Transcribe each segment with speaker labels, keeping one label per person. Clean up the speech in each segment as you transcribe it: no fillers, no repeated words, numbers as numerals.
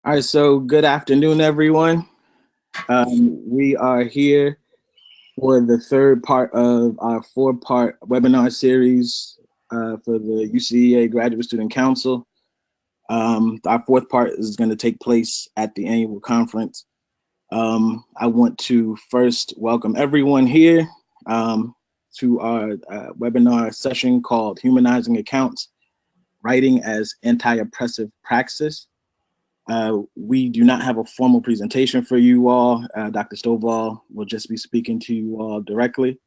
Speaker 1: All right, so good afternoon, everyone. We are here for the third part of our four-part webinar series for the UCEA Graduate Student Council. Our fourth part is going to take place at the annual conference. I want to first welcome everyone here to our webinar session called Humanizing Accounts, Writing as Anti-Oppressive Praxis. We do not have a formal presentation for you all. Dr. Stovall will just be speaking to you all directly,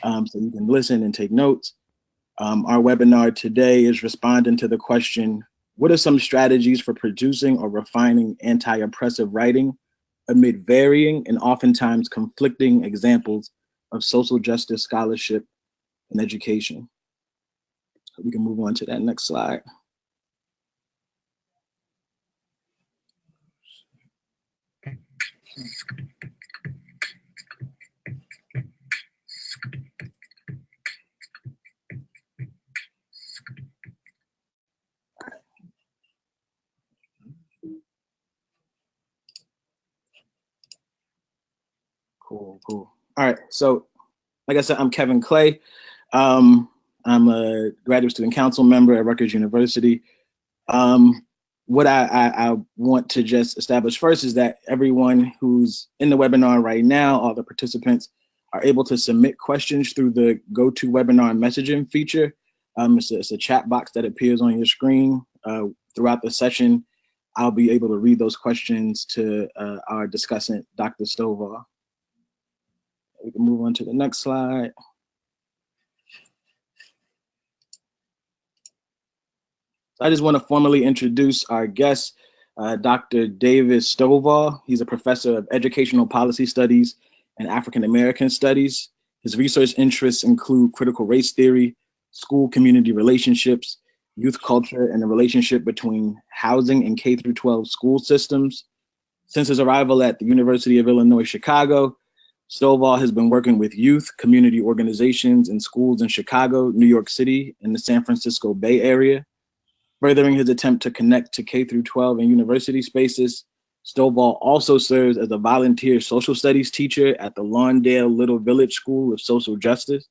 Speaker 1: so you can listen and take notes. Our webinar today is responding to the question, what are some strategies for producing or refining anti-oppressive writing amid varying and oftentimes conflicting examples of social justice scholarship and education? We can move on to that next slide. Cool. All right, so like I said, I'm Kevin Clay. I'm a graduate student council member at Rutgers University. What I want to just establish first is that everyone who's in the webinar right now, all the participants, are able to submit questions through the GoToWebinar messaging feature. It's a chat box that appears on your screen. Throughout the session, I'll be able to read those questions to our discussant, Dr. Stovall. We can move on to the next slide. So I just want to formally introduce our guest, Dr. David Stovall. He's a professor of educational policy studies and African American studies. His research interests include critical race theory, school community relationships, youth culture, and the relationship between housing and K-12 school systems. Since his arrival at the University of Illinois, Chicago, Stovall has been working with youth, community organizations, and schools in Chicago, New York City, and the San Francisco Bay Area. Furthering his attempt to connect to K-12 and university spaces, Stovall also serves as a volunteer social studies teacher at the Lawndale Little Village School of Social Justice.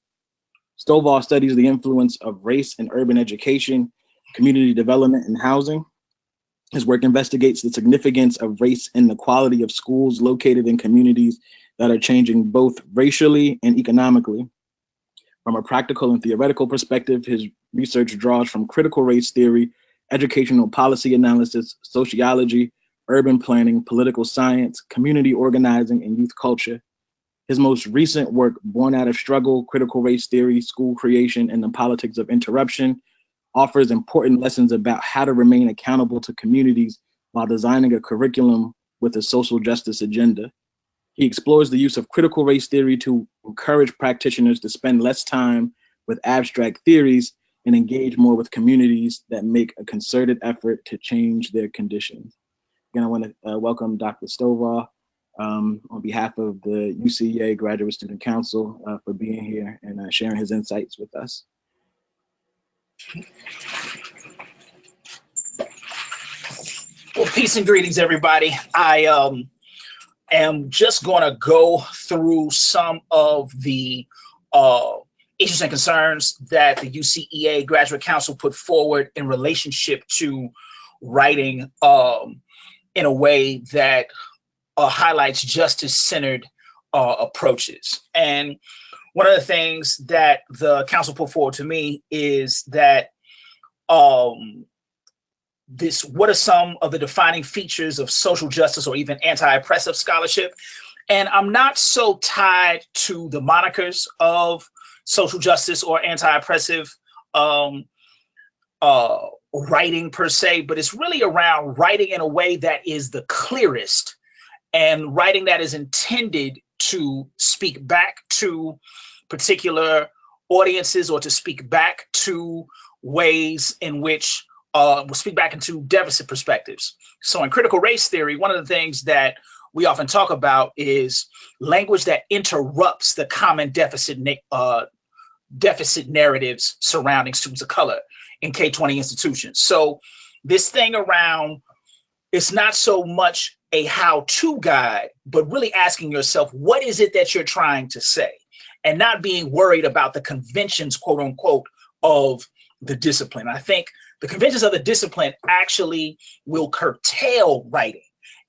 Speaker 1: Stovall studies the influence of race in urban education, community development, and housing. His work investigates the significance of race in the quality of schools located in communities that are changing both racially and economically. From a practical and theoretical perspective, his research draws from critical race theory, educational policy analysis, sociology, urban planning, political science, community organizing, and youth culture. His most recent work, Born Out of Struggle, Critical Race Theory, School Creation, and the Politics of Interruption, offers important lessons about how to remain accountable to communities while designing a curriculum with a social justice agenda. He explores the use of critical race theory to encourage practitioners to spend less time with abstract theories and engage more with communities that make a concerted effort to change their conditions. Again, I want to welcome Dr. Stovall on behalf of the UCEA Graduate Student Council for being here and sharing his insights with us.
Speaker 2: Well, peace and greetings, everybody. I am just going to go through some of the issues and concerns that the UCEA Graduate Council put forward in relationship to writing in a way that highlights justice-centered approaches. And one of the things that the council put forward to me is that what are some of the defining features of social justice or even anti-oppressive scholarship? And I'm not so tied to the monikers of social justice or anti-oppressive writing per se, but it's really around writing in a way that is the clearest and writing that is intended to speak back to particular audiences or to speak back to ways in which we'll speak back into deficit perspectives. So in critical race theory, one of the things that we often talk about is language that interrupts the common deficit narratives surrounding students of color in K-20 institutions. So this thing around it's not so much a how-to guide, but really asking yourself, what is it that you're trying to say? And not being worried about the conventions, quote unquote, of the discipline. I think the conventions of the discipline actually will curtail writing.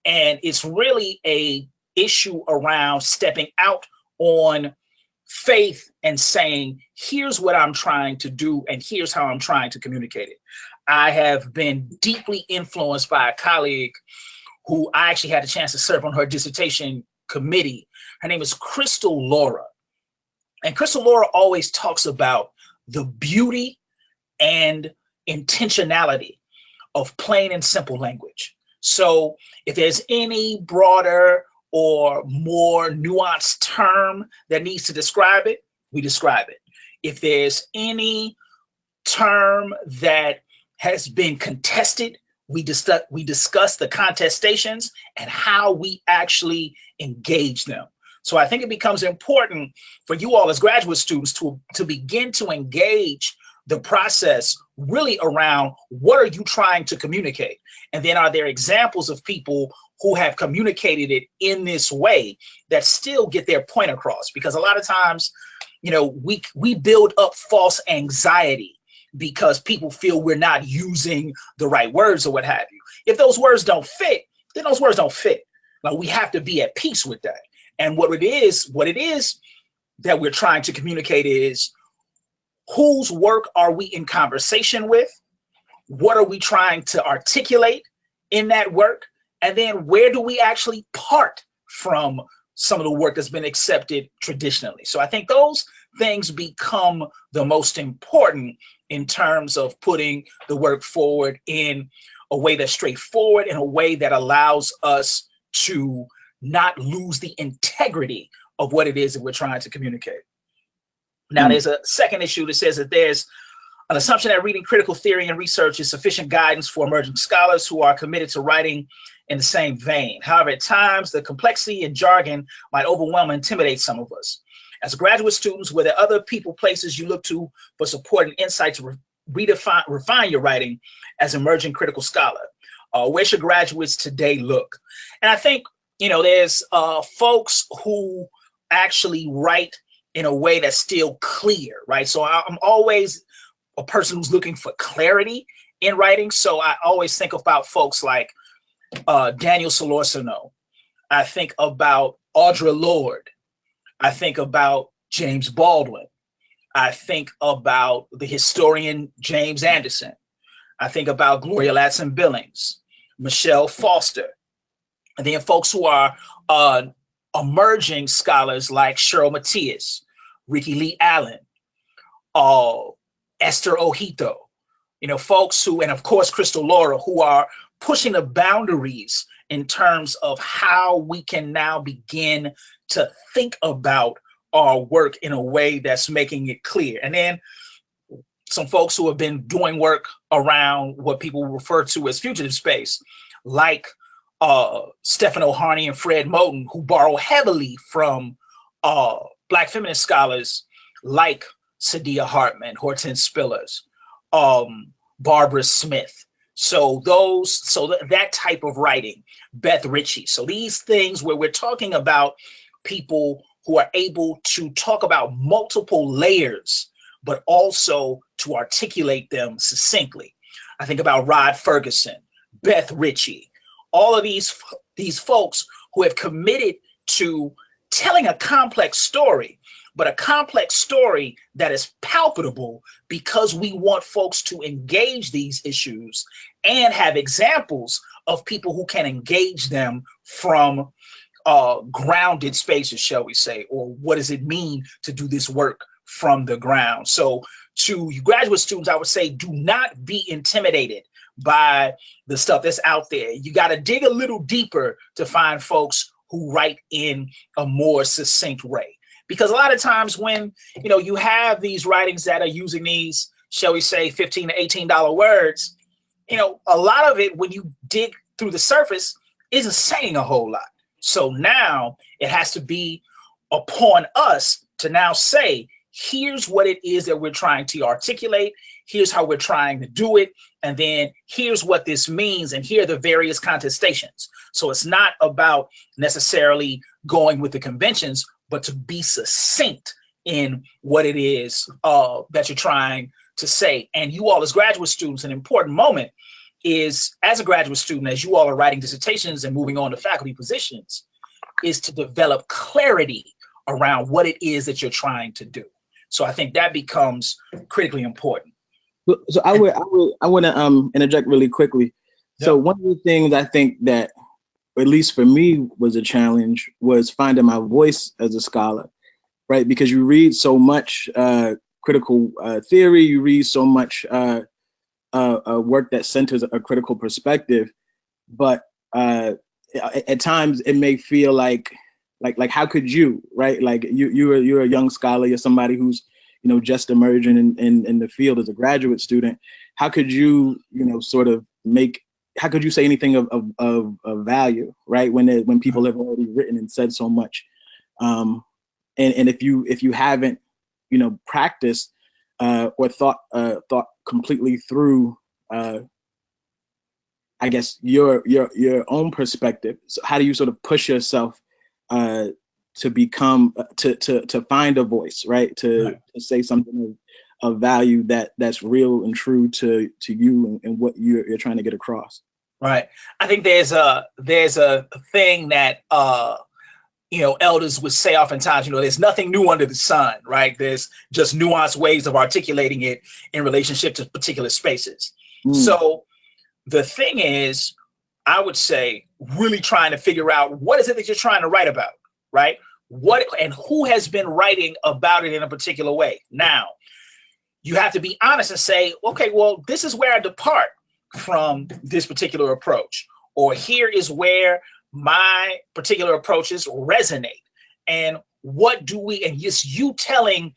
Speaker 2: And it's really a issue around stepping out on faith and saying, here's what I'm trying to do, and here's how I'm trying to communicate it. I have been deeply influenced by a colleague who I actually had a chance to serve on her dissertation committee. Her name is Crystal Laura. And Crystal Laura always talks about the beauty and intentionality of plain and simple language. So if there's any broader or more nuanced term that needs to describe it, we describe it. If there's any term that has been contested, we discuss the contestations and how we actually engage them. So I think it becomes important for you all as graduate students to begin to engage the process really around what are you trying to communicate? And then are there examples of people who have communicated it in this way that still get their point across? Because a lot of times, you know, we build up false anxiety because people feel we're not using the right words or what have you. If those words don't fit, then those words don't fit. Like, we have to be at peace with that. And what it is that we're trying to communicate is, whose work are we in conversation with? What are we trying to articulate in that work? And then where do we actually part from some of the work that's been accepted traditionally? So I think those things become the most important in terms of putting the work forward in a way that's straightforward, in a way that allows us to not lose the integrity of what it is that we're trying to communicate. Now, there's a second issue that says that there's an assumption that reading critical theory and research is sufficient guidance for emerging scholars who are committed to writing in the same vein. However, at times, the complexity and jargon might overwhelm and intimidate some of us. As graduate students, were there other people, places you look to for support and insight to refine your writing as emerging critical scholar? Where should graduates today look? And I think, you know, there's folks who actually write in a way that's still clear, right? So I'm always a person who's looking for clarity in writing. So I always think about folks like Daniel Solorzano. I think about Audre Lorde. I think about James Baldwin. I think about the historian James Anderson. I think about Gloria Ladson-Billings, Michelle Foster, and then folks who are emerging scholars like Cheryl Matias, Ricky Lee Allen, Esther Ojito, you know, folks who, and of course, Crystal Laura, who are pushing the boundaries in terms of how we can now begin to think about our work in a way that's making it clear. And then some folks who have been doing work around what people refer to as fugitive space, like Stefano Harney and Fred Moten, who borrow heavily from Black feminist scholars like Sadia Hartman, Hortense Spillers, Barbara Smith. So that type of writing, Beth Ritchie. So these things where we're talking about people who are able to talk about multiple layers, but also to articulate them succinctly. I think about Rod Ferguson, Beth Ritchie, all of these folks who have committed to telling a complex story, but a complex story that is palpable, because we want folks to engage these issues and have examples of people who can engage them from grounded spaces, shall we say, or what does it mean to do this work from the ground? So to you graduate students, I would say, do not be intimidated by the stuff that's out there. You got to dig a little deeper to find folks who write in a more succinct way. Because a lot of times when, you know, you have these writings that are using these, shall we say, $15 to $18 words, you know, a lot of it, when you dig through the surface, isn't saying a whole lot. So now it has to be upon us to now say, here's what it is that we're trying to articulate. here's how we're trying to do it, and then here's what this means, and here are the various contestations. So it's not about necessarily going with the conventions, but to be succinct in what it is that you're trying to say. And you all as graduate students, an important moment is, as a graduate student, as you all are writing dissertations and moving on to faculty positions, is to develop clarity around what it is that you're trying to do. So I think that becomes critically important.
Speaker 1: So I want to interject really quickly. Yep. So one of the things I think that, at least for me, was a challenge was finding my voice as a scholar, right? Because you read so much critical theory, you read so much work that centers a critical perspective, but at times it may feel like how could you, right? Like you're a young scholar, you're somebody who's just emerging in the field as a graduate student. How could you sort of how could you say anything of value, right? When people have already written and said so much, and if you haven't practiced or thought completely through I guess your own perspective. So how do you sort of push yourself to become to find a voice, right? To say something of value that's real and true to you and what you're trying to get across.
Speaker 2: Right. I think there's a thing that elders would say oftentimes, there's nothing new under the sun, right? There's just nuanced ways of articulating it in relationship to particular spaces. So the thing is, I would say, really trying to figure out what is it that you're trying to write about, right? What and who has been writing about it in a particular way. Now, you have to be honest and say, okay, well, this is where I depart from this particular approach, or here is where my particular approaches resonate. And what do we, and just you telling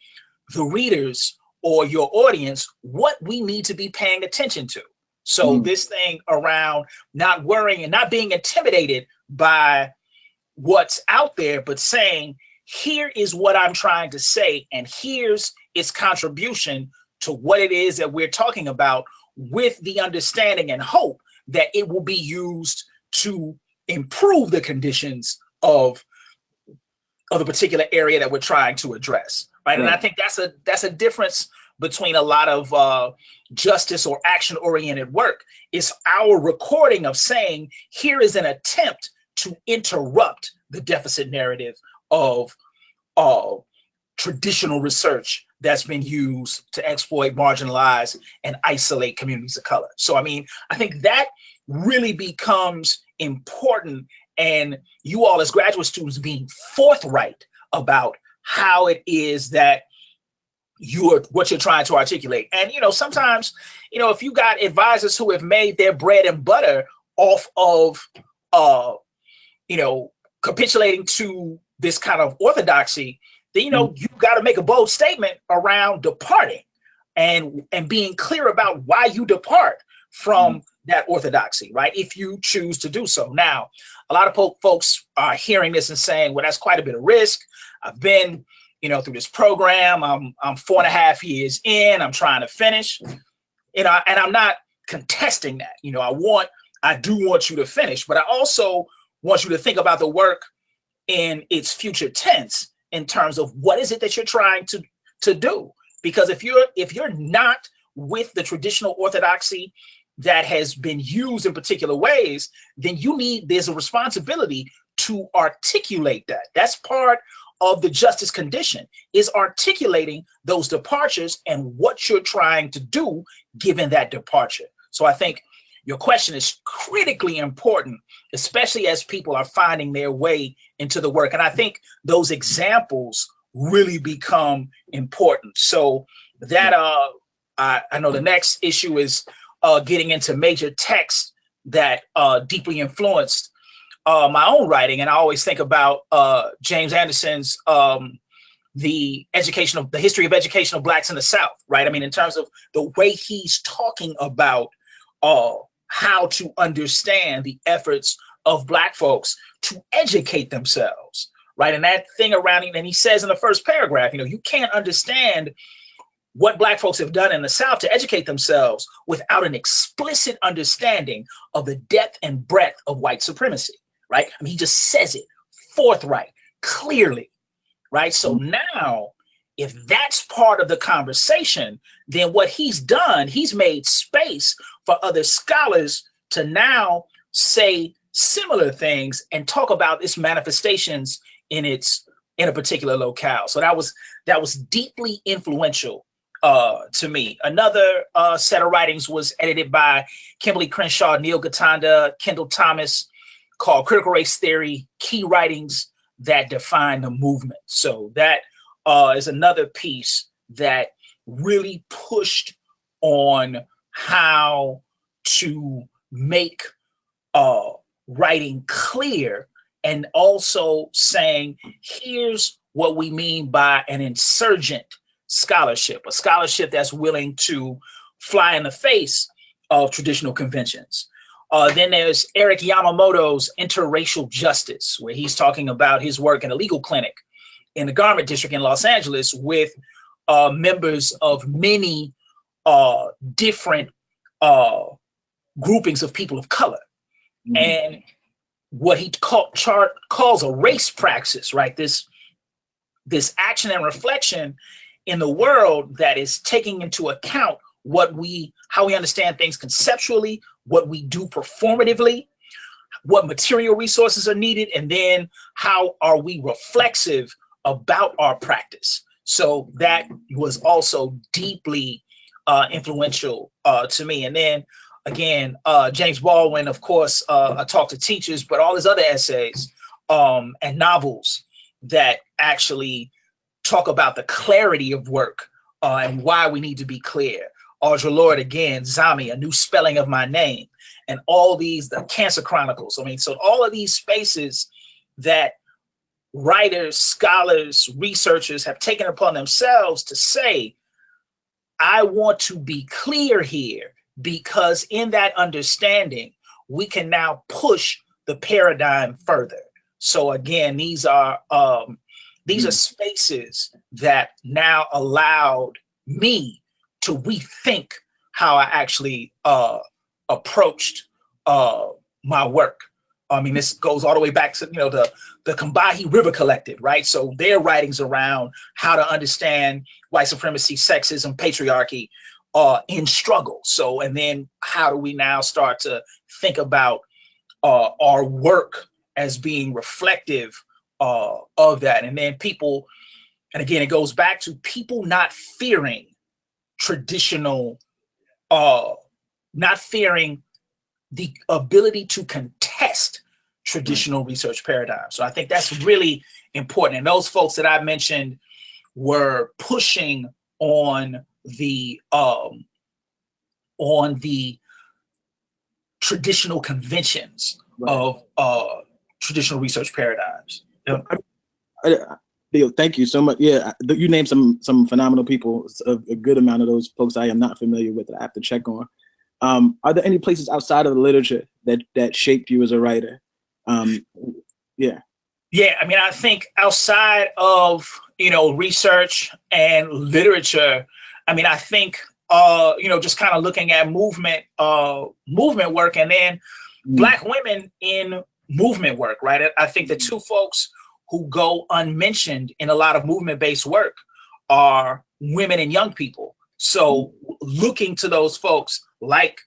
Speaker 2: the readers or your audience what we need to be paying attention to. So this thing around not worrying and not being intimidated by what's out there, but saying, here is what I'm trying to say, and here's its contribution to what it is that we're talking about, with the understanding and hope that it will be used to improve the conditions of the particular area that we're trying to address, right? And I think that's a difference between a lot of justice or action-oriented work. Is our recording of saying, here is an attempt to interrupt the deficit narrative of traditional research that's been used to exploit, marginalize, and isolate communities of color. So, I mean, I think that really becomes important, and you all as graduate students being forthright about how it is that what you're trying to articulate. And, sometimes, if you got advisors who have made their bread and butter off of, capitulating to this kind of orthodoxy, then, you've got to make a bold statement around departing and being clear about why you depart from that orthodoxy, right? If you choose to do so. Now, a lot of folks are hearing this and saying, well, that's quite a bit of risk. I've been, through this program. I'm 4.5 years in, I'm trying to finish, and I'm not contesting that. I do want you to finish, but I also want you to think about the work in its future tense in terms of what is it that you're trying to do. Because if you're not with the traditional orthodoxy that has been used in particular ways, then there's a responsibility to articulate that. That's part of the justice condition, is articulating those departures and what you're trying to do given that departure. So I think your question is critically important, especially as people are finding their way into the work. And I think those examples really become important. So that I know the next issue is getting into major texts that deeply influenced my own writing. And I always think about James Anderson's the history of education of Blacks in the South, right? I mean, in terms of the way he's talking about how to understand the efforts of Black folks to educate themselves, right? And that thing around him, and he says in the first paragraph, you can't understand what Black folks have done in the South to educate themselves without an explicit understanding of the depth and breadth of white supremacy, right? I mean, he just says it forthright, clearly, right? So now, if that's part of the conversation, then what he's done, he's made space for other scholars to now say similar things and talk about its manifestations in a particular locale. So that was deeply influential to me. Another set of writings was edited by Kimberly Crenshaw, Neil Gatanda, Kendall Thomas, called Critical Race Theory: Key Writings That Define the Movement. So that is another piece that really pushed on how to make writing clear, and also saying, here's what we mean by an insurgent scholarship, a scholarship that's willing to fly in the face of traditional conventions. Then there's Eric Yamamoto's Interracial Justice, where he's talking about his work in a legal clinic in the Garment District in Los Angeles with members of many different groupings of people of color. Mm-hmm. And what he calls a race praxis, right? This action and reflection in the world that is taking into account how we understand things conceptually, what we do performatively, what material resources are needed, and then how are we reflexive about our practice. So that was also deeply influential to me. And then again, James Baldwin, of course, I Talk to Teachers, but all his other essays and novels that actually talk about the clarity of work and why we need to be clear. Audre Lorde, again, Zami, A New Spelling of My Name, and all these, the Cancer Chronicles. I mean, so all of these spaces that writers, scholars, researchers have taken upon themselves to say, I want to be clear here, because in that understanding, we can now push the paradigm further. So again, these are spaces that now allowed me to rethink how I actually approached my work. I mean, this goes all the way back to, the Combahee River Collective, right? So their writings around how to understand white supremacy, sexism, patriarchy in struggle. So, and then how do we now start to think about our work as being reflective of that? And then people, and again, it goes back to people not fearing traditional, not fearing the ability to contest traditional research paradigms. So I think that's really important. And those folks that I mentioned were pushing on the traditional conventions of traditional research paradigms.
Speaker 1: Theo, thank you so much. Yeah, you named some phenomenal people. A good amount of those folks I am not familiar with that I have to check on. Are there any places outside of the literature that shaped you as a writer? Yeah.
Speaker 2: I mean, I think outside of research and literature, I mean, I think just kind of looking at movement work, and then Black women in movement work, right? I think the two folks who go unmentioned in a lot of movement-based work are women and young people. So looking to those folks like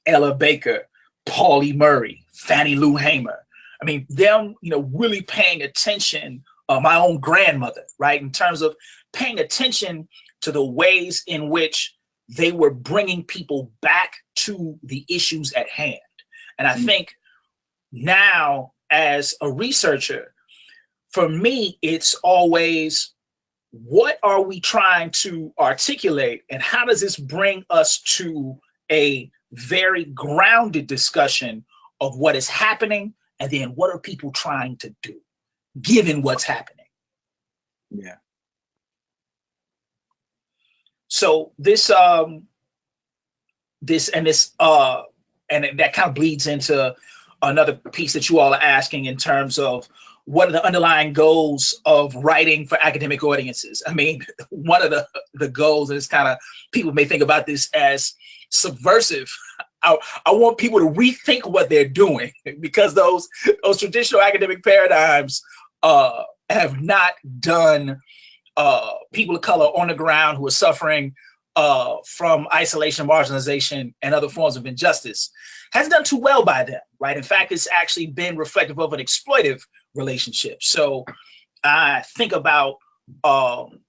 Speaker 2: Ella Baker, Pauli Murray, Fannie Lou Hamer, I mean, them, really paying attention, my own grandmother, right? In terms of paying attention to the ways in which they were bringing people back to the issues at hand. And I think now as a researcher, for me, it's always, what are we trying to articulate, and how does this bring us to a very grounded discussion of what is happening, and then what are people trying to do given what's happening?
Speaker 1: Yeah.
Speaker 2: So and that kind of bleeds into another piece that you all are asking in terms of what are the underlying goals of writing for academic audiences? I mean, one of the goals is kind of, people may think about this as subversive. I want people to rethink what they're doing, because those traditional academic paradigms have not done people of color on the ground who are suffering from isolation, marginalization, and other forms of injustice, hasn't done too well by them, right? In fact, it's actually been reflective of an exploitive relationship. So I think about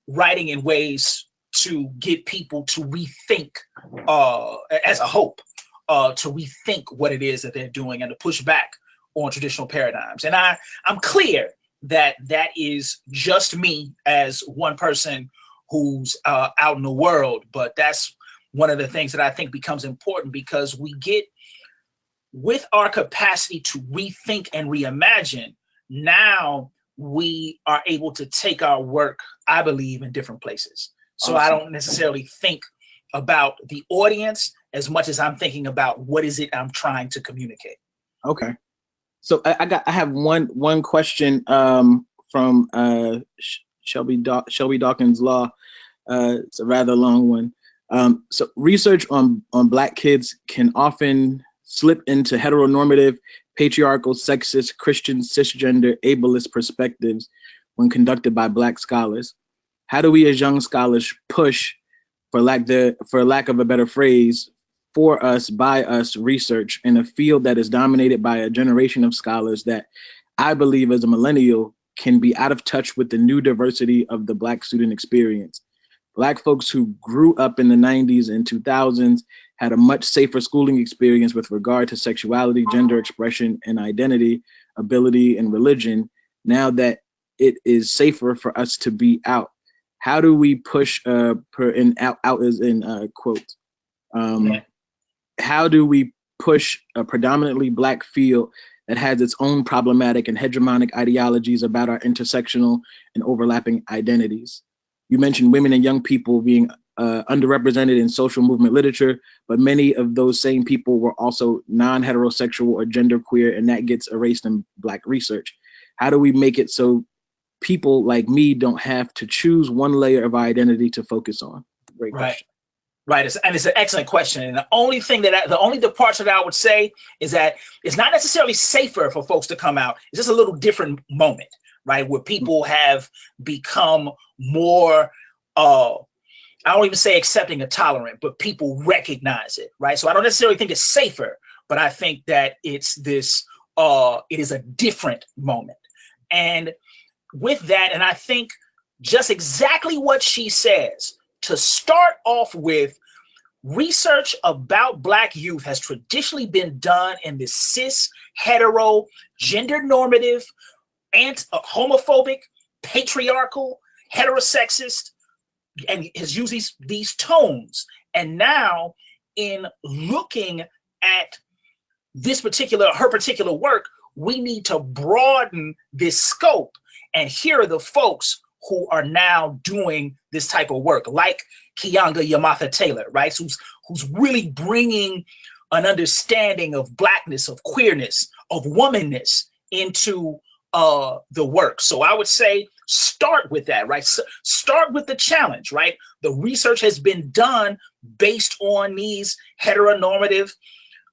Speaker 2: writing in ways to get people to rethink, as a hope, to rethink what it is that they're doing and to push back on traditional paradigms. And I'm clear that that is just me as one person who's out in the world, but that's one of the things that I think becomes important, because we get, with our capacity to rethink and reimagine, now we are able to take our work, I believe, in different places. So awesome. I don't necessarily think about the audience as much as I'm thinking about what is it I'm trying to communicate.
Speaker 1: Okay. So I have one question from Shelby Dawkins Law. It's a rather long one. So research on Black kids can often slip into heteronormative, patriarchal, sexist, Christian, cisgender, ableist perspectives when conducted by Black scholars. How do we as young scholars push, for lack of a better phrase, for us, by us research in a field that is dominated by a generation of scholars that I believe as a millennial can be out of touch with the new diversity of the Black student experience? Black folks who grew up in the 90s and 2000s had a much safer schooling experience with regard to sexuality, gender expression, and identity, ability, and religion. Now that it is safer for us to be out, how do we push, out is in quotes, how do we push a predominantly Black field that has its own problematic and hegemonic ideologies about our intersectional and overlapping identities? You mentioned women and young people being underrepresented in social movement literature, but many of those same people were also non-heterosexual or genderqueer, and that gets erased in Black research. How do we make it so people like me don't have to choose one layer of identity to focus on? Great question.
Speaker 2: Right, and it's an excellent question. And the only departure that I would say is that it's not necessarily safer for folks to come out. It's just a little different moment, right, where people have become more, I don't even say accepting or tolerant, but people recognize it, right? So I don't necessarily think it's safer, but I think that it's this, it is a different moment. And with that, and I think just exactly what she says, to start off with, research about Black youth has traditionally been done in this cis, hetero, gender normative, and homophobic, patriarchal, heterosexist, and has used these tones. And now, in looking at her particular work, we need to broaden this scope. And here are the folks who are now doing this type of work, like Keeanga-Yamahtta Taylor, right? Who's really bringing an understanding of Blackness, of queerness, of womanness into the work. So I would say start with that, right? Start with the challenge, right? The research has been done based on these heteronormative,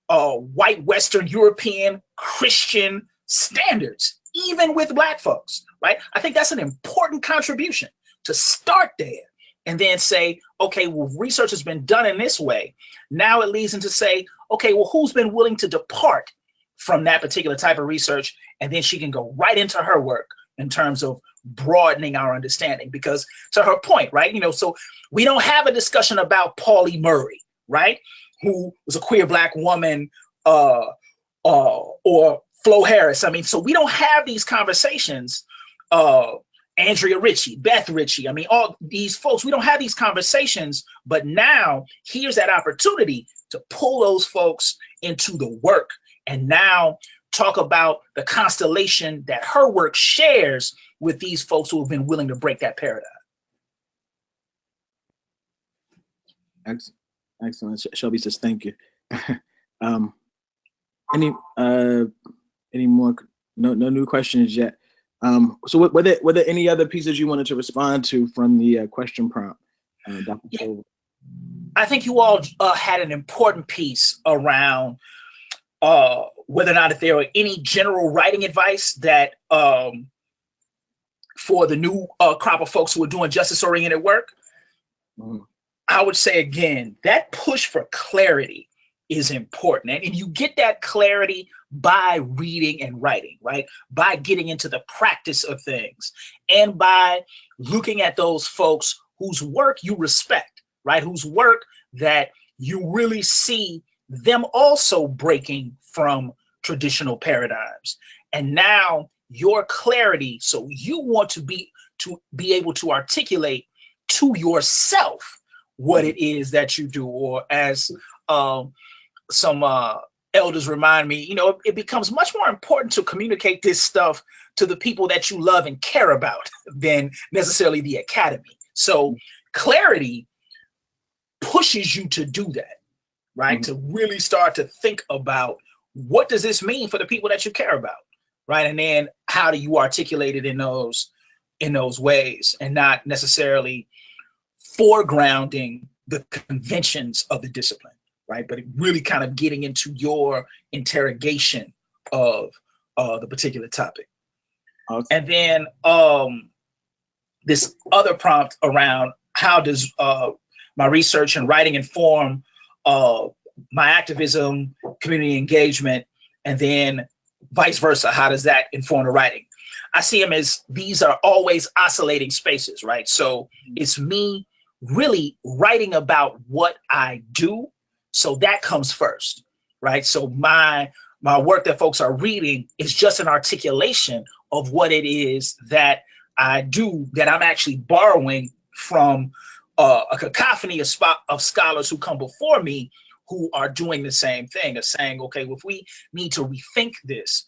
Speaker 2: white, Western European, Christian standards, even with Black folks, right? I think that's an important contribution, to start there and then say, okay, well, research has been done in this way. Now it leads into say, okay, well, who's been willing to depart from that particular type of research? And then she can go right into her work in terms of broadening our understanding. Because to her point, right, so we don't have a discussion about Pauli Murray, right, who was a queer Black woman, or Flo Harris. I mean, so we don't have these conversations. Andrea Ritchie, Beth Ritchie, I mean, all these folks, we don't have these conversations, but now here's that opportunity to pull those folks into the work and now talk about the constellation that her work shares with these folks who have been willing to break that paradigm.
Speaker 1: Excellent. Shelby says, thank you. Any more, no new questions yet. So were there any other pieces you wanted to respond to from the question prompt, Dr. Stovall?
Speaker 2: I think you all had an important piece around whether or not if there are any general writing advice that for the new crop of folks who are doing justice-oriented work.
Speaker 1: Mm.
Speaker 2: I would say again, that push for clarity is important. And you get that clarity by reading and writing, right? By getting into the practice of things and by looking at those folks whose work you respect, right? Whose work that you really see them also breaking from traditional paradigms. And now your clarity, so you want to be able to articulate to yourself what it is that you do, or as some elders remind me, you know, it becomes much more important to communicate this stuff to the people that you love and care about than necessarily the academy. So clarity pushes you to do that, right? To really start to think about what does this mean for the people that you care about, right? And then how do you articulate it in those ways, and not necessarily foregrounding the conventions of the discipline, right? But really kind of getting into your interrogation of the particular topic.
Speaker 1: Okay.
Speaker 2: And then this other prompt around how does my research and writing inform my activism, community engagement, and then vice versa, how does that inform the writing? I see them as these are always oscillating spaces, right? So it's me really writing about what I do. So that comes first, right? So my work that folks are reading is just an articulation of what it is that I do, that I'm actually borrowing from a cacophony of scholars who come before me who are doing the same thing, of saying, okay, well, if we need to rethink this,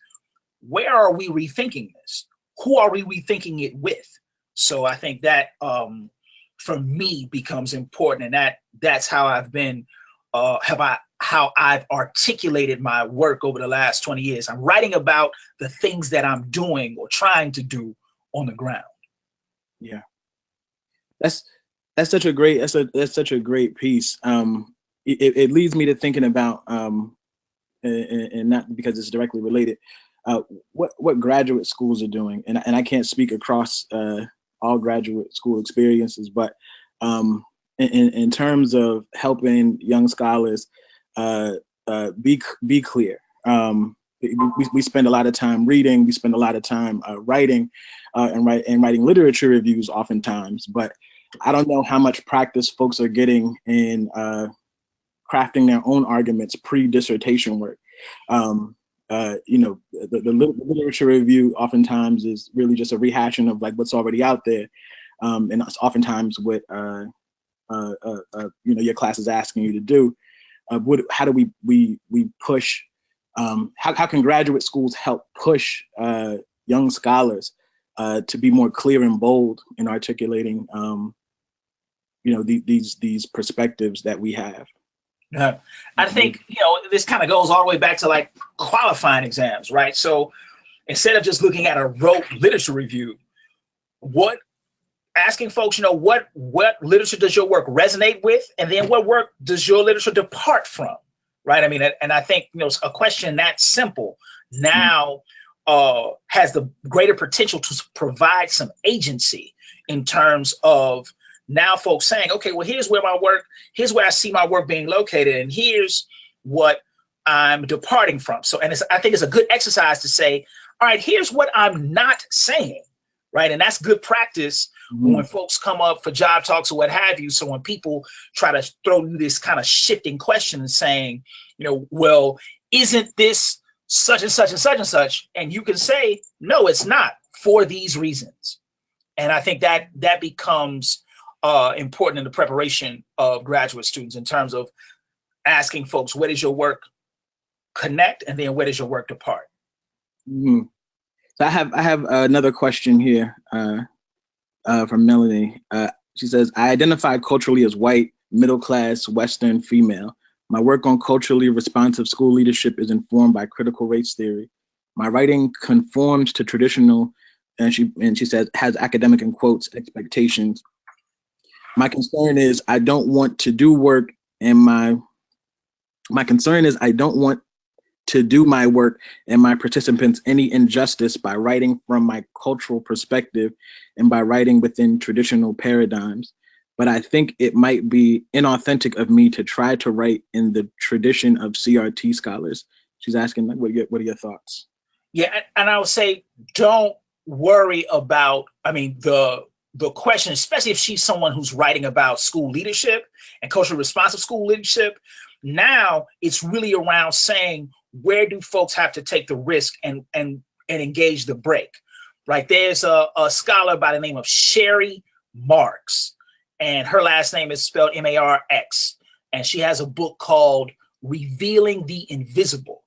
Speaker 2: where are we rethinking this? Who are we rethinking it with? So I think that for me becomes important, and that's how I've been, how I've articulated my work over the last 20 years. I'm writing about the things that I'm doing or trying to do on the ground.
Speaker 1: Yeah, that's such a great such a great piece. It leads me to thinking about and not because it's directly related, what graduate schools are doing, and I can't speak across all graduate school experiences, but in terms of helping young scholars be clear. We spend a lot of time reading, we spend a lot of time writing and writing literature reviews oftentimes, but I don't know how much practice folks are getting in crafting their own arguments pre-dissertation work. You know, the literature review oftentimes is really just a rehashing of like what's already out there, and that's oftentimes what you know, your class is asking you to do. How do we push? How can graduate schools help push young scholars to be more clear and bold in articulating, you know, these perspectives that we have?
Speaker 2: I think, you know, this kind of goes all the way back to like qualifying exams, right? So instead of just looking at a rote literature review, asking folks, you know, what literature does your work resonate with, and then what work does your literature depart from, right? I mean, and I think, you know, a question that simple now has the greater potential to provide some agency in terms of now folks saying, okay, well, here's where I see my work being located, and here's what I'm departing from. So, and I think it's a good exercise to say, all right, here's what I'm not saying, right? And that's good practice when folks come up for job talks or what have you. So when people try to throw you this kind of shifting question and saying, you know, well, isn't this such and such and such and such? And you can say, no, it's not, for these reasons. And I think that becomes important in the preparation of graduate students in terms of asking folks, where does your work connect, and then where does your work depart?
Speaker 1: So I have another question here from Melanie. She says, I identify culturally as white, middle class, Western, female. My work on culturally responsive school leadership is informed by critical race theory. My writing conforms to traditional and she says, has academic, in quotes, expectations. My concern is I don't want to do work, and my concern is I don't want to do my work and my participants any injustice by writing from my cultural perspective and by writing within traditional paradigms. But I think it might be inauthentic of me to try to write in the tradition of CRT scholars. She's asking, like, what are your thoughts?
Speaker 2: Yeah, and I would say, don't worry about, I mean, the question, especially if she's someone who's writing about school leadership and culturally responsive school leadership. Now it's really around saying, where do folks have to take the risk and engage the break, right? There's a scholar by the name of Sherry Marks, and her last name is spelled M-A-R-X, and she has a book called Revealing the Invisible,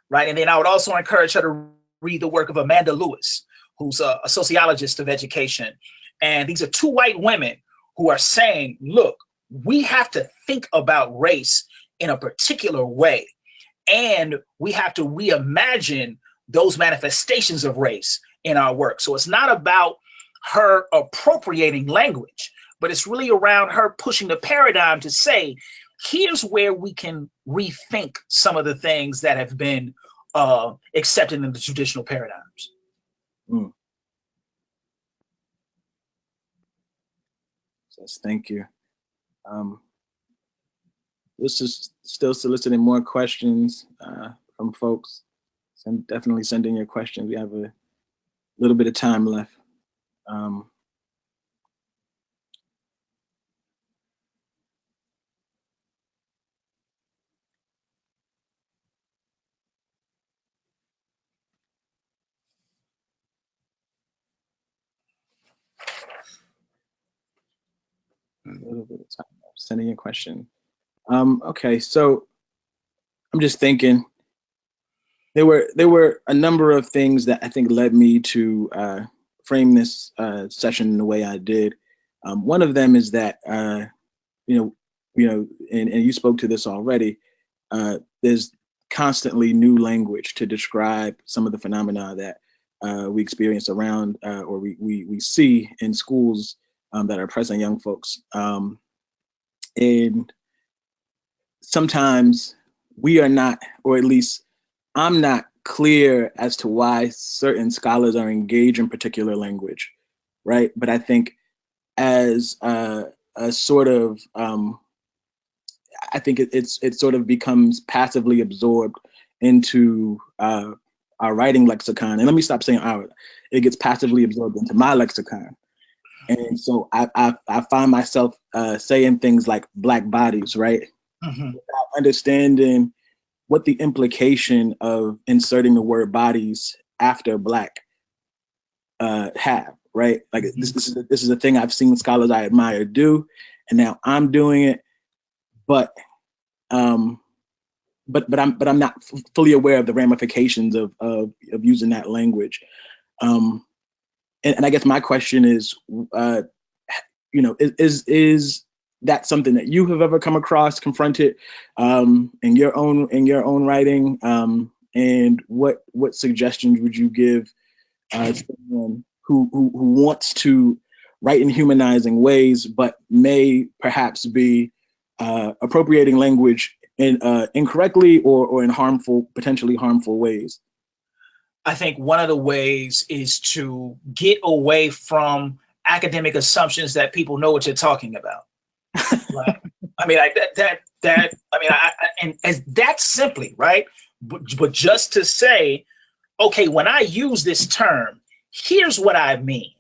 Speaker 2: right? And then I would also encourage her to read the work of Amanda Lewis, who's a sociologist of education. And these are two white women who are saying, look, we have to think about race in a particular way. And we have to reimagine those manifestations of race in our work. So it's not about her appropriating language, but it's really around her pushing the paradigm to say, here's where we can rethink some of the things that have been accepted in the traditional paradigms.
Speaker 1: Mm. Yes, thank you. This is still soliciting more questions from folks. Definitely send in your questions. We have a little bit of time left. A little bit of time left. Sending a question. Okay, so I'm just thinking. There were a number of things that I think led me to frame this session in the way I did. One of them is that and you spoke to this already. There's constantly new language to describe some of the phenomena that we experience around or we see in schools that are oppressing young folks. And sometimes we are not, or at least I'm not clear as to why certain scholars are engaged in particular language, right? But I think as a sort of, I think it sort of becomes passively absorbed into our writing lexicon. And let me stop saying our, it gets passively absorbed into my lexicon. And so I find myself saying things like Black bodies, right? Mm-hmm. Without understanding what the implication of inserting the word bodies after Black have, right? Like this is a thing I've seen scholars I admire do, and now I'm doing it, but I'm not fully aware of the ramifications of using that language. And I guess my question is, is that something that you have ever come across, confronted in your own writing? And what suggestions would you give someone who wants to write in humanizing ways, but may perhaps be appropriating language in incorrectly or in potentially harmful ways?
Speaker 2: I think one of the ways is to get away from academic assumptions that people know what you're talking about. Right? I mean, and as that simply, right? But just to say, okay, when I use this term, here's what I mean.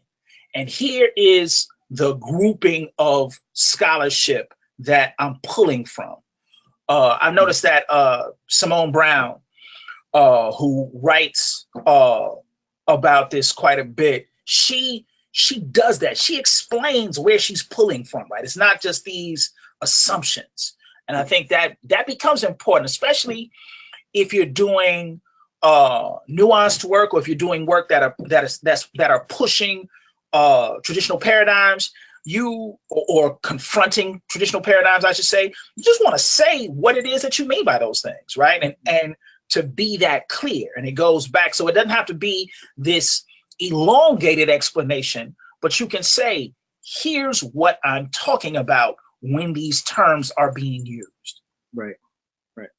Speaker 2: And here is the grouping of scholarship that I'm pulling from. I've noticed that Simone Brown, who writes about this quite a bit, she does that. She explains where she's pulling from, right? It's not just these assumptions. And I think that becomes important, especially if you're doing nuanced work, or if you're doing work that are pushing traditional paradigms, or confronting traditional paradigms, I should say. You just want to say what it is that you mean by those things, right? And to be that clear. And it goes back, so it doesn't have to be this elongated explanation, but you can say, here's what I'm talking about when these terms are being used.
Speaker 1: Right, right.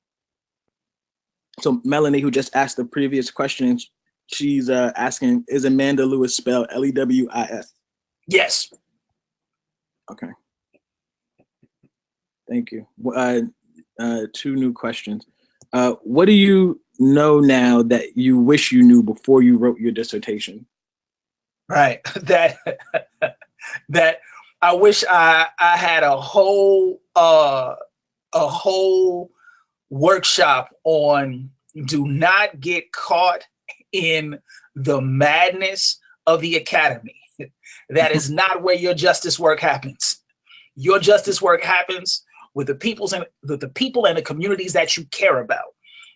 Speaker 1: So Melanie, who just asked the previous question, she's asking, is Amanda Lewis spelled Lewis?
Speaker 2: Yes.
Speaker 1: Okay. Thank you. Two new questions. What do you know now that you wish you knew before you wrote your dissertation?
Speaker 2: Right. That I wish I had a whole workshop on do not get caught in the madness of the academy. That is not where your justice work happens. Your justice work happens with the people and the communities that you care about.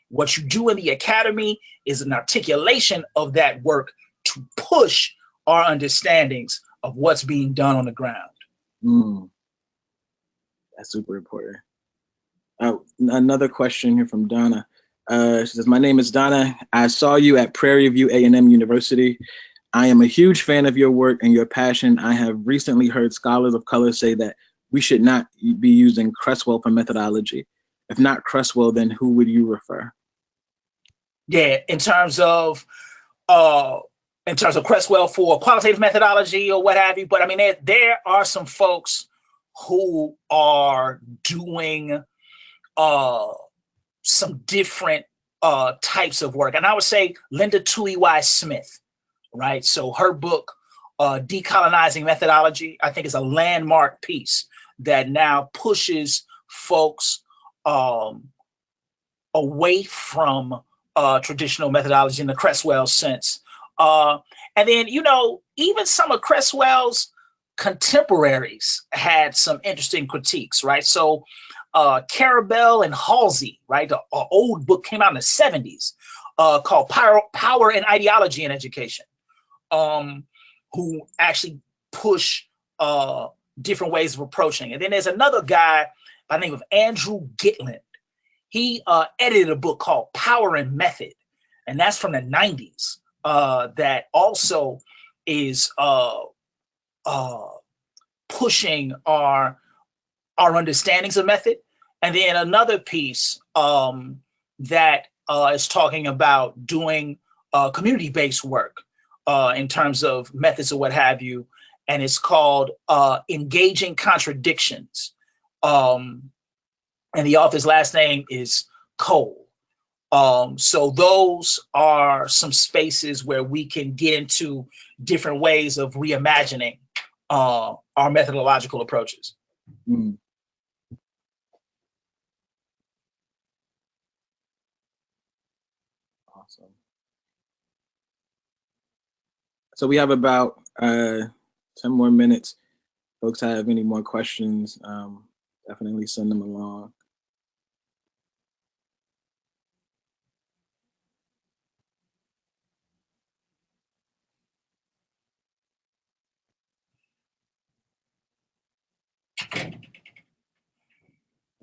Speaker 2: What you do in the academy is an articulation of that work to push our understandings of what's being done on the ground.
Speaker 1: That's super important. Another question here from Donna. She says, my name is Donna. I saw you at Prairie View A&M University. I am a huge fan of your work and your passion. I have recently heard scholars of color say that we should not be using Creswell for methodology. If not Creswell, then who would you refer?
Speaker 2: Yeah, in terms of Creswell for qualitative methodology or what have you. But I mean, there are some folks who are doing some different types of work. And I would say Linda Toohey Smith, right? So her book, Decolonizing Methodology, I think is a landmark piece that now pushes folks away from traditional methodology in the Creswell sense. And then, you know, even some of Creswell's contemporaries had some interesting critiques, right? So Carabell and Halsey, right? An old book came out in the 70s called Power and Ideology in Education, who actually push different ways of approaching. And then there's another guy by the name of Andrew Gitland. He edited a book called Power and Method, and that's from the 90s, that also is pushing our understandings of method. And then another piece that is talking about doing community-based work in terms of methods or what have you, and it's called Engaging Contradictions. And the author's last name is Cole. So those are some spaces where we can get into different ways of reimagining our methodological approaches.
Speaker 1: Awesome. So we have about 10 more minutes. Folks have any more questions, definitely send them along.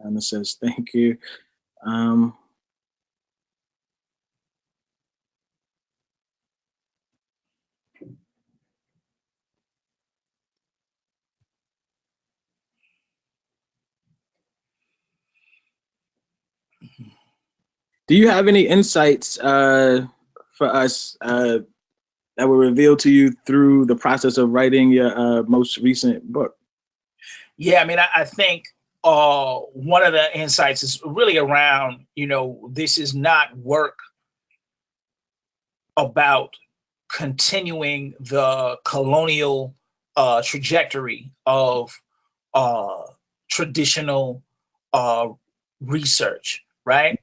Speaker 1: Anna says, thank you. Do you have any insights for us that were revealed to you through the process of writing your most recent book?
Speaker 2: Yeah, I mean, I think one of the insights is really around, you know, this is not work about continuing the colonial trajectory of traditional research, right?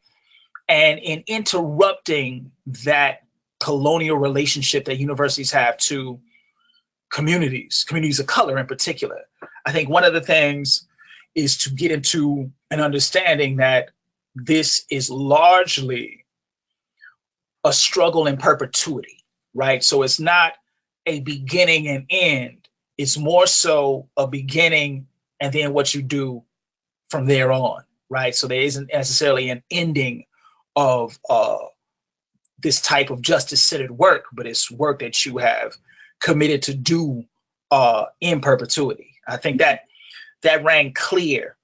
Speaker 2: And in interrupting that colonial relationship that universities have to communities of color in particular, I think one of the things is to get into an understanding that this is largely a struggle in perpetuity, right? So it's not a beginning and end. It's more so a beginning and then what you do from there on, right? So there isn't necessarily an ending of this type of justice-centered work, but it's work that you have committed to do in perpetuity. I think that rang clear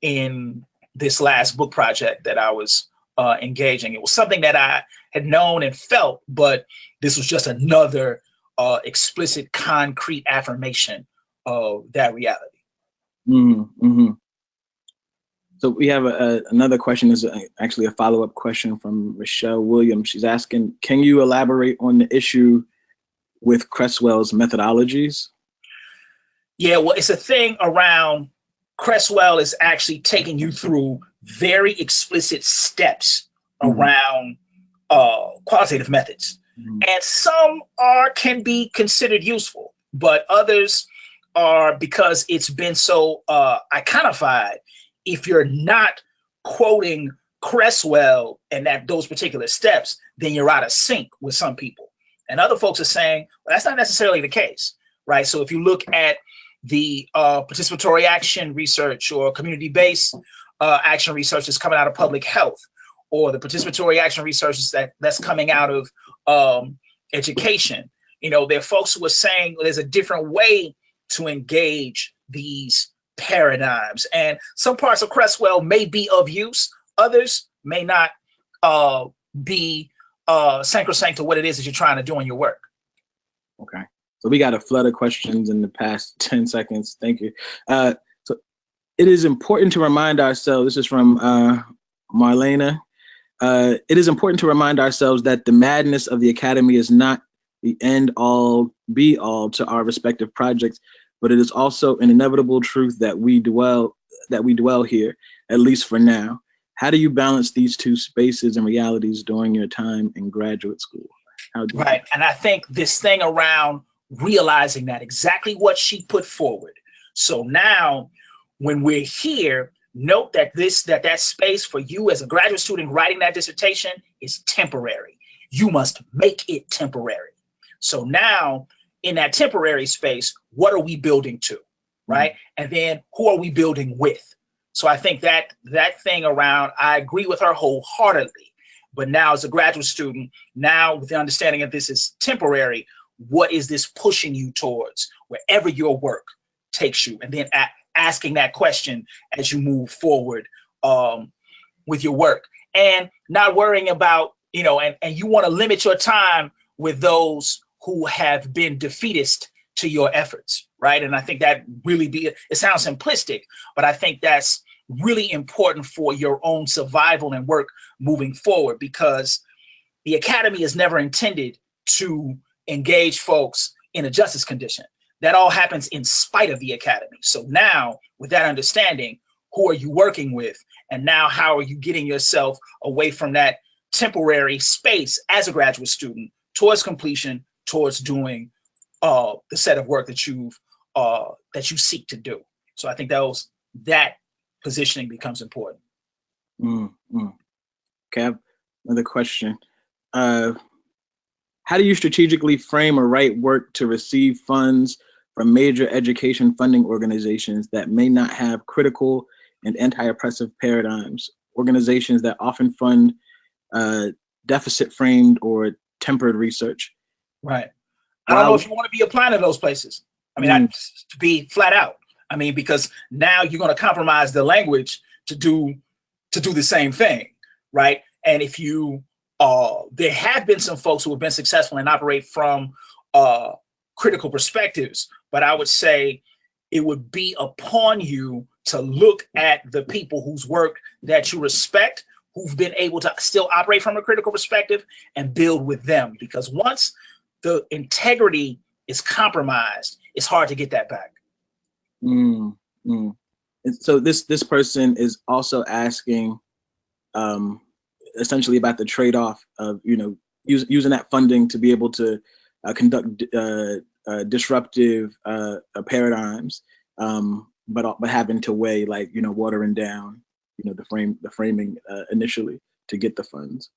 Speaker 2: in this last book project that I was engaging. It was something that I had known and felt, but this was just another explicit, concrete affirmation of that reality.
Speaker 1: Mm-hmm, mm-hmm. So we have another question. Is actually a follow-up question from Michelle Williams. She's asking, can you elaborate on the issue with Creswell's methodologies?
Speaker 2: Yeah, well, it's a thing around Creswell is actually taking you through very explicit steps around qualitative methods. And some can be considered useful, but others are, because it's been so iconified, if you're not quoting Creswell and those particular steps, then you're out of sync with some people. And other folks are saying, well, that's not necessarily the case, right? So if you look at the participatory action research or community-based action research that's coming out of public health, or the participatory action research that's coming out of education, there are folks who are saying, well, there's a different way to engage these paradigms. And some parts of Creswell may be of use, others may not be sacrosanct to what it is that you're trying to do in your work.
Speaker 1: Okay. So we got a flood of questions in the past 10 seconds. Thank you. So it is important to remind ourselves, this is from Marlena. It is important to remind ourselves that the madness of the academy is not the end all be all to our respective projects, but it is also an inevitable truth that we dwell here, at least for now. How do you balance these two spaces and realities during your time in graduate school?
Speaker 2: Right, and I think this thing around realizing that exactly what she put forward. So now when we're here, note that that space for you as a graduate student writing that dissertation is temporary. You must make it temporary. So now in that temporary space, what are we building to, right? And then who are we building with? So I think that thing around, I agree with her wholeheartedly. But now as a graduate student, now with the understanding of this is temporary, what is this pushing you towards wherever your work takes you? And then asking that question as you move forward with your work, and not worrying about, and you want to limit your time with those who have been defeatist to your efforts, right? And I think that really it sounds simplistic, but I think that's really important for your own survival and work moving forward, because the academy is never intended to engage folks in a justice condition. That all happens in spite of the academy. So now with that understanding, who are you working with? And now how are you getting yourself away from that temporary space as a graduate student towards completion, towards doing the set of work that you seek to do? So I think that positioning becomes important.
Speaker 1: Okay, I have another question. How do you strategically frame or write work to receive funds from major education funding organizations that may not have critical and anti-oppressive paradigms, organizations that often fund deficit-framed or tempered research?
Speaker 2: Right. I don't know if you want to be applying to those places. I mean, to be flat out. I mean, because now you're going to compromise the language to do the same thing, right? And if you, there have been some folks who have been successful and operate from critical perspectives, but I would say it would be upon you to look at the people whose work that you respect, who've been able to still operate from a critical perspective, and build with them. Because once the integrity is compromised, it's hard to get that back.
Speaker 1: So this person is also asking essentially about the trade-off of using that funding to be able to conduct disruptive paradigms, but having to weigh, like, watering down the framing initially to get the funds.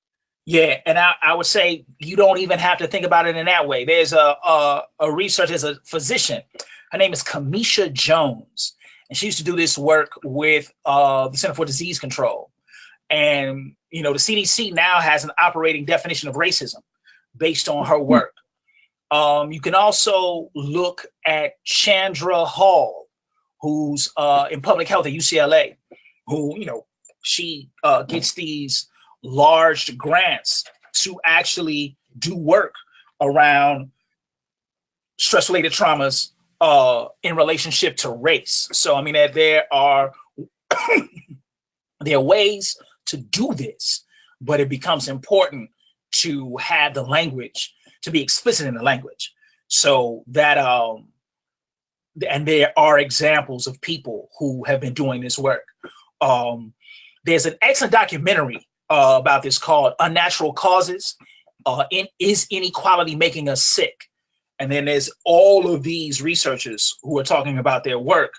Speaker 2: Yeah, and I would say you don't even have to think about it in that way. There's a researcher, there's a physician. Her name is Kamisha Jones, and she used to do this work with the Center for Disease Control. And, you know, the CDC now has an operating definition of racism based on her work. You can also look at Chandra Hall, who's in public health at UCLA, who, you know, she gets these large grants to actually do work around stress-related traumas in relationship to race. So, I mean, there are ways to do this, but it becomes important to have the language, to be explicit in the language. So that, and there are examples of people who have been doing this work. There's an excellent documentary about this called Unnatural Causes. Is Inequality Making Us Sick? And then there's all of these researchers who are talking about their work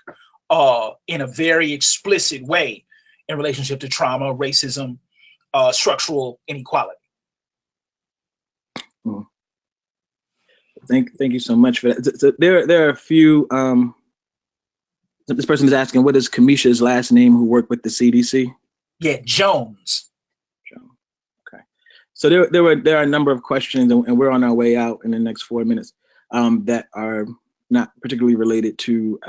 Speaker 2: in a very explicit way in relationship to trauma, racism, structural inequality.
Speaker 1: Thank you so much for that. So there are a few. This person is asking, what is Kamisha's last name who worked with the CDC?
Speaker 2: Yeah, Jones.
Speaker 1: Okay. So there are a number of questions, and we're on our way out in the next 4 minutes that are not particularly related to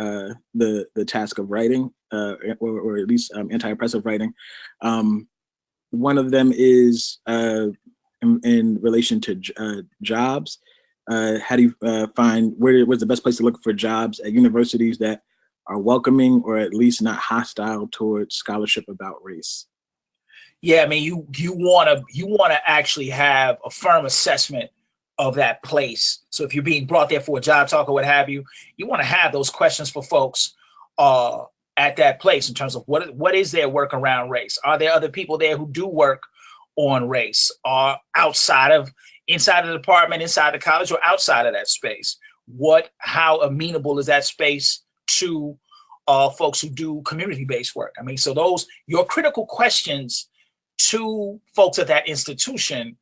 Speaker 1: the task of writing, or at least anti-oppressive writing. One of them is in relation to jobs. How do you find where's the best place to look for jobs at universities that are welcoming or at least not hostile towards scholarship about race?
Speaker 2: Yeah, I mean, you want to actually have a firm assessment of that place. So if you're being brought there for a job talk or what have you, you want to have those questions for folks at that place in terms of what is their work around race? Are there other people there who do work on race, or inside of the department, inside the college, or outside of that space? How amenable is that space to folks who do community-based work? I mean, so your critical questions to folks at that institution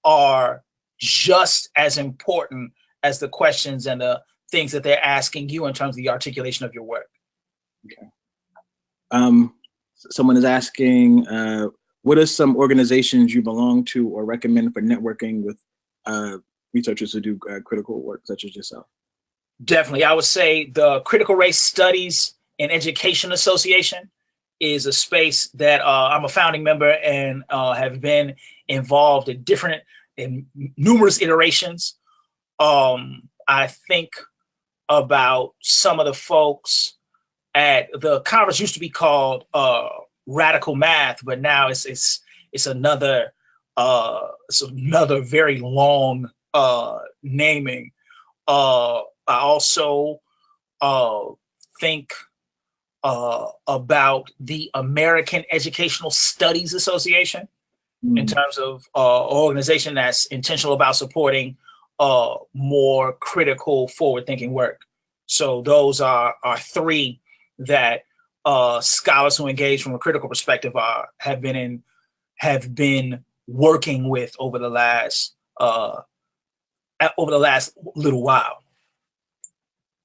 Speaker 2: are just as important as the questions and the things that they're asking you in terms of the articulation of your work.
Speaker 1: Okay. Someone is asking, what are some organizations you belong to or recommend for networking with researchers who do critical work, such as yourself?
Speaker 2: Definitely. I would say the Critical Race Studies and Education Association is a space that I'm a founding member and have been involved in numerous iterations. I think about some of the folks at the conference. Used to be called Radical Math, but now it's another very long naming. I also think about the American Educational Studies Association in terms of organization that's intentional about supporting more critical, forward-thinking work. So those are three that scholars who engage from a critical perspective have been working with over the last little while.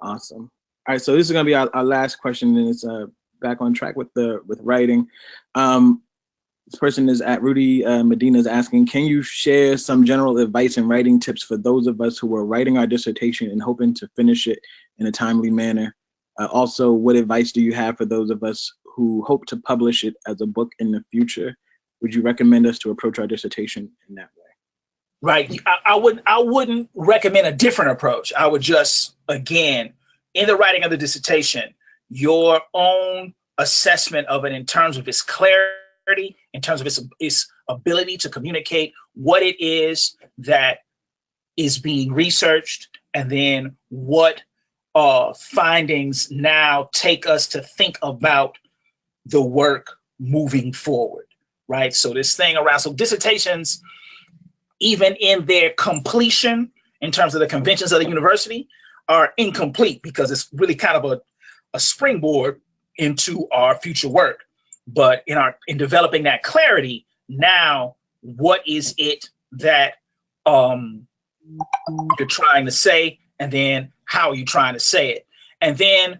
Speaker 1: Awesome. All right, so this is going to be our last question, and it's back on track with writing. This person is at Rudy Medina is asking, can you share some general advice and writing tips for those of us who are writing our dissertation and hoping to finish it in a timely manner? Also, what advice do you have for those of us who hope to publish it as a book in the future? Would you recommend us to approach our dissertation in that way?
Speaker 2: Right. I wouldn't recommend a different approach. I would just, again, in the writing of the dissertation, your own assessment of it in terms of its clarity, in terms of its ability to communicate what it is that is being researched, and then what findings now take us to think about the work moving forward, right? So this thing around, so dissertations, even in their completion, in terms of the conventions of the university, are incomplete because it's really kind of a springboard into our future work. But in developing that clarity, now what is it that you're trying to say, and then how are you trying to say it? And then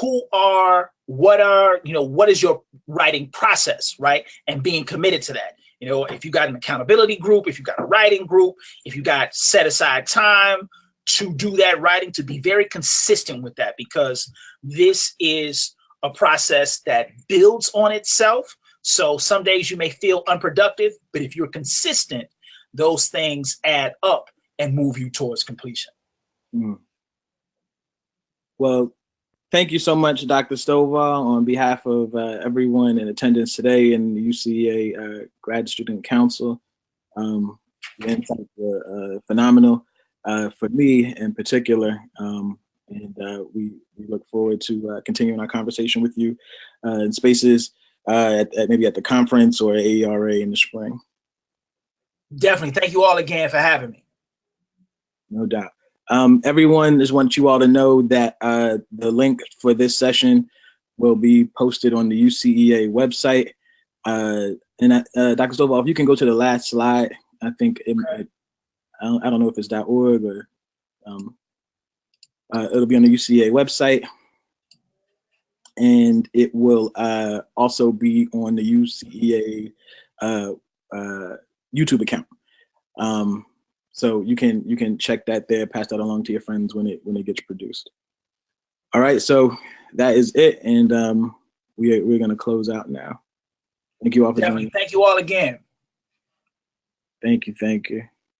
Speaker 2: who are what are, what is your writing process, right? And being committed to that. If you got an accountability group, if you got a writing group, if you got set aside time to do that writing, to be very consistent with that, because this is a process that builds on itself. So some days you may feel unproductive, but if you're consistent, those things add up and move you towards completion.
Speaker 1: Mm. Well, thank you so much, Dr. Stovall, on behalf of everyone in attendance today in the UCEA Grad Student Council. The insights were phenomenal for me in particular, and we look forward to continuing our conversation with you in spaces maybe at the conference or AERA in the spring.
Speaker 2: Definitely. Thank you all again for having me.
Speaker 1: No doubt. Everyone, just want you all to know that the link for this session will be posted on the UCEA website. And Dr. Stovall, if you can go to the last slide, I think I don't know if it's .org or it'll be on the UCEA website, and it will also be on the UCEA YouTube account. So you can check that there, pass that along to your friends when it gets produced. All right, so that is it, and we're gonna close out now. Thank you all for joining.
Speaker 2: Thank you all again.
Speaker 1: Thank you.